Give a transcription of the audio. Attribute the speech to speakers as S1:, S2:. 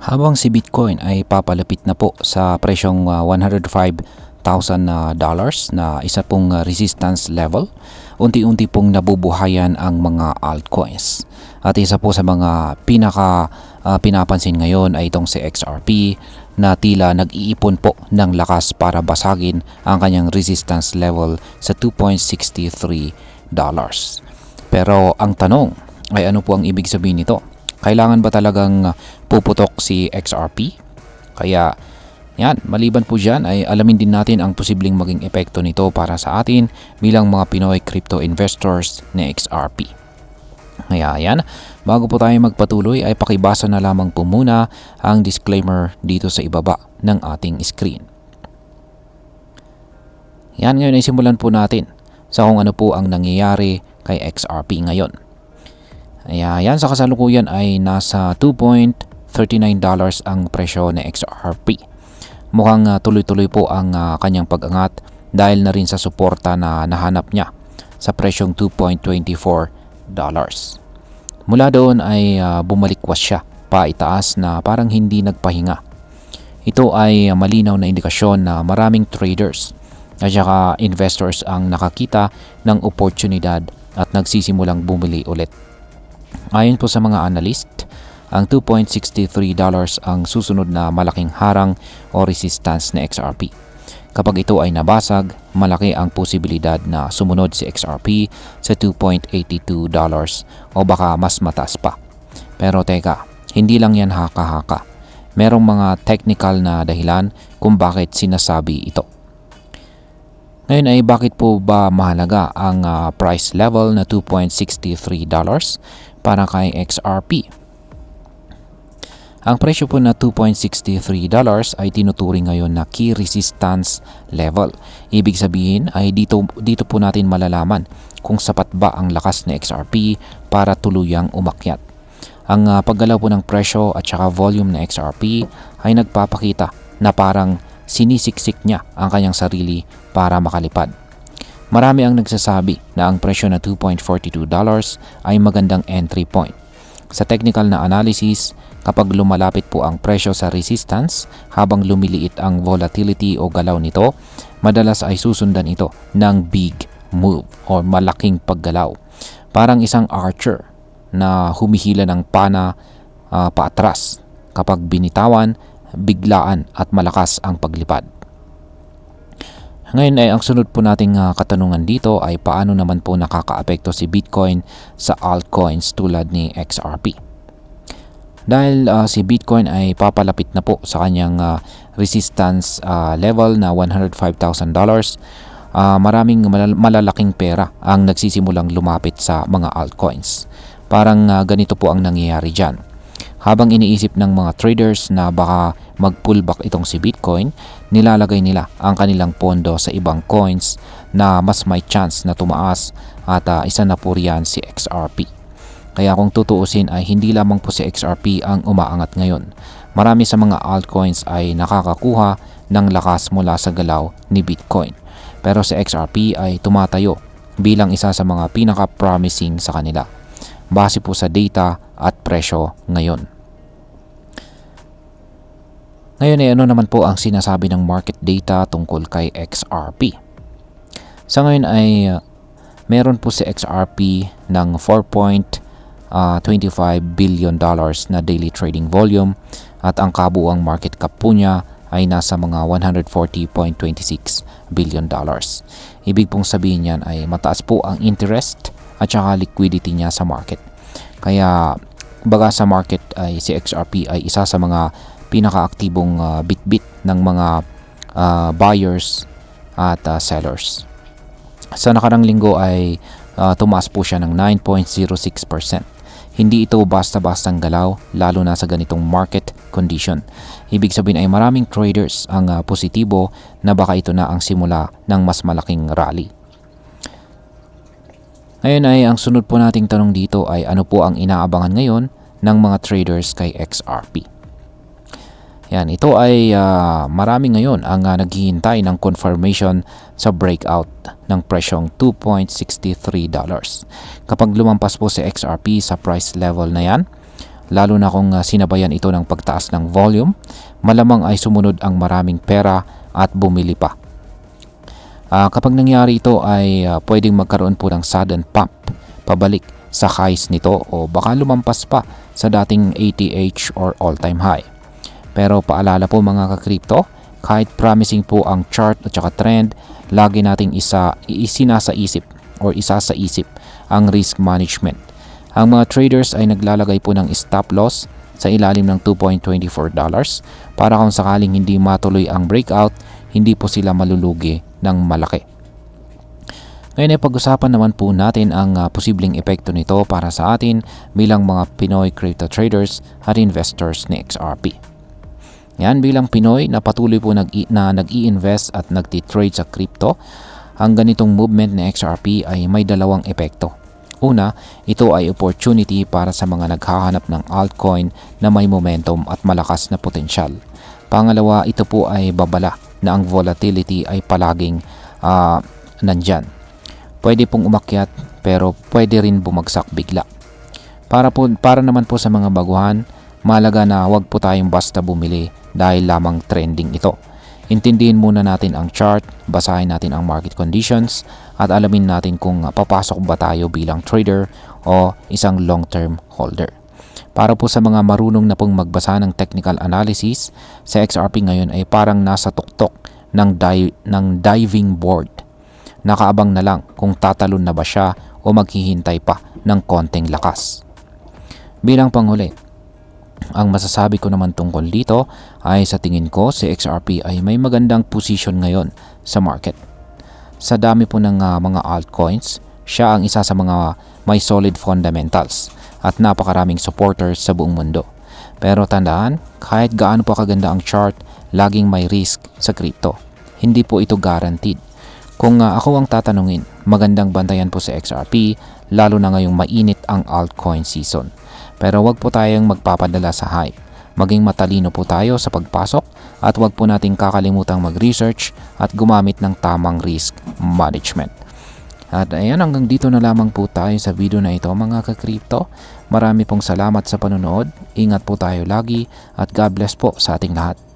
S1: Habang si Bitcoin ay papalapit na po sa presyong $105,000 na isa pong resistance level, unti-unti pong nabubuhayan ang mga altcoins. At isa po sa mga pinapansin ngayon ay itong si XRP na tila nag-iipon po ng lakas para basagin ang kanyang resistance level sa $2.63. Pero ang tanong ay ano po ang ibig sabihin nito? Kailangan ba talagang puputok si XRP? Kaya yan, maliban po dyan ay alamin din natin ang posibleng maging epekto nito para sa atin bilang mga Pinoy crypto investors ni XRP. Kaya yan, bago po tayo magpatuloy ay pakibasa na lamang po muna ang disclaimer dito sa ibaba ng ating screen. Yan, ngayon ay simulan po natin sa kung ano po ang nangyayari kay XRP ngayon. Ayan, sa kasalukuyan ay nasa $2.39 ang presyo ng XRP. Mukhang tuloy-tuloy po ang kanyang pag-angat dahil na rin sa suporta na nahanap niya sa presyong $2.24. Mula doon ay bumalikwas siya paitaas na parang hindi nagpahinga. Ito ay malinaw na indikasyon na maraming traders at saka investors ang nakakita ng oportunidad at nagsisimulang bumili ulit. Ayon po sa mga analyst, ang $2.63 ang susunod na malaking harang o resistance na XRP. Kapag ito ay nabasag, malaki ang posibilidad na sumunod si XRP sa $2.82 o baka mas mataas pa. Pero teka, hindi lang yan haka-haka. Merong mga technical na dahilan kung bakit sinasabi ito. Ngayon ay bakit po ba mahalaga ang price level na $2.63 para kay XRP? Ang presyo po na $2.63 ay tinuturing ngayon na key resistance level. Ibig sabihin ay dito po natin malalaman kung sapat ba ang lakas ng XRP para tuluyang umakyat. Ang paggalaw po ng presyo at saka volume ng XRP ay nagpapakita na parang sinisiksik niya ang kanyang sarili para makalipad. Marami ang nagsasabi na ang presyo na $2.42 ay magandang entry point. Sa technical na analysis, kapag lumalapit po ang presyo sa resistance habang lumiliit ang volatility o galaw nito, madalas ay susundan ito ng big move o malaking paggalaw. Parang isang archer na humihila ng pana paatras. Kapag binitawan, biglaan at malakas ang paglipad. Ngayon ay ang sunod po nating katanungan dito ay paano naman po nakakaapekto si Bitcoin sa altcoins tulad ni XRP. Dahil si Bitcoin ay papalapit na po sa kanyang resistance level na $105,000, maraming malalaking pera ang nagsisimulang lumapit sa mga altcoins. Parang ganito po ang nangyayari dyan. Habang iniisip ng mga traders na baka mag-pullback itong si Bitcoin, nilalagay nila ang kanilang pondo sa ibang coins na mas may chance na tumaas at isa na po riyan si XRP. Kaya kung tutuusin ay hindi lamang po si XRP ang umaangat ngayon. Marami sa mga altcoins ay nakakakuha ng lakas mula sa galaw ni Bitcoin. Pero si XRP ay tumatayo bilang isa sa mga pinaka-promising sa kanila. Base po sa data at presyo ngayon. Ngayon ay ano naman po ang sinasabi ng market data tungkol kay XRP. Sa ngayon ay meron po si XRP ng $4.25 billion na daily trading volume at ang kabuuang market cap po niya ay nasa mga $140.26 billion. Ibig pong sabihin yan ay mataas po ang interest at saka liquidity niya sa market. Kaya baga sa market ay si XRP ay isa sa mga pinakaaktibong bitbit ng mga buyers at sellers. Sa nakarang linggo ay tumaas po siya ng 9.06%. Hindi ito basta-bastang galaw lalo na sa ganitong market condition. Ibig sabihin ay maraming traders ang positibo na baka ito na ang simula ng mas malaking rally. Ngayon ay ang sunod po nating tanong dito ay ano po ang inaabangan ngayon ng mga traders kay XRP. Yan, ito ay marami ngayon ang naghihintay ng confirmation sa breakout ng presyong $2.63. Kapag lumampas po si XRP sa price level na yan, lalo na kung sinabayan ito ng pagtaas ng volume, malamang ay sumunod ang maraming pera at bumili pa. Kapag nangyari ito ay pwedeng magkaroon po ng sudden pump pabalik sa highs nito o baka lumampas pa sa dating ATH or all-time high. Pero paalala po mga ka-crypto, kahit promising po ang chart at saka trend, lagi nating isinasaisip ang risk management. Ang mga traders ay naglalagay po ng stop loss sa ilalim ng $2.24 para kung sakaling hindi matuloy ang breakout, hindi po sila malulugi ng malaki. Ngayon ay pag-usapan naman po natin ang posibleng epekto nito para sa atin bilang mga Pinoy crypto traders at investors ni XRP. Yan, bilang Pinoy na patuloy po nag-i-invest at nagti-trade sa crypto, ang ganitong movement ni XRP ay may dalawang epekto. Una, ito ay opportunity para sa mga naghahanap ng altcoin na may momentum at malakas na potensyal. Pangalawa, ito po ay babala na ang volatility ay palaging nandyan. Pwede pong umakyat pero pwede rin bumagsak bigla. Para naman po sa mga baguhan, mahalaga na huwag po tayong basta bumili dahil lamang trending ito. Intindihin muna natin ang chart, basahin natin ang market conditions at alamin natin kung papasok ba tayo bilang trader o isang long-term holder. Para po sa mga marunong na pong magbasa ng technical analysis, sa XRP ngayon ay parang nasa tuktok ng diving board. Nakaabang na lang kung tatalon na ba siya o maghihintay pa ng konting lakas. Bilang panghuli, ang masasabi ko naman tungkol dito ay sa tingin ko si XRP ay may magandang position ngayon sa market. Sa dami po ng mga altcoins, siya ang isa sa mga may solid fundamentals at napakaraming supporters sa buong mundo. Pero tandaan, kahit gaano pa kaganda ang chart, laging may risk sa crypto. Hindi po ito guaranteed. Kung ako ang tatanungin, magandang bantayan po sa XRP lalo na ngayong mainit ang altcoin season. Pero wag po tayong magpapadala sa hype. Maging matalino po tayo sa pagpasok at wag po nating kakalimutang mag-research at gumamit ng tamang risk management. At ayan, hanggang dito na lamang po tayo sa video na ito mga ka-crypto. Marami pong salamat sa panonood. Ingat po tayo lagi at God bless po sa ating lahat.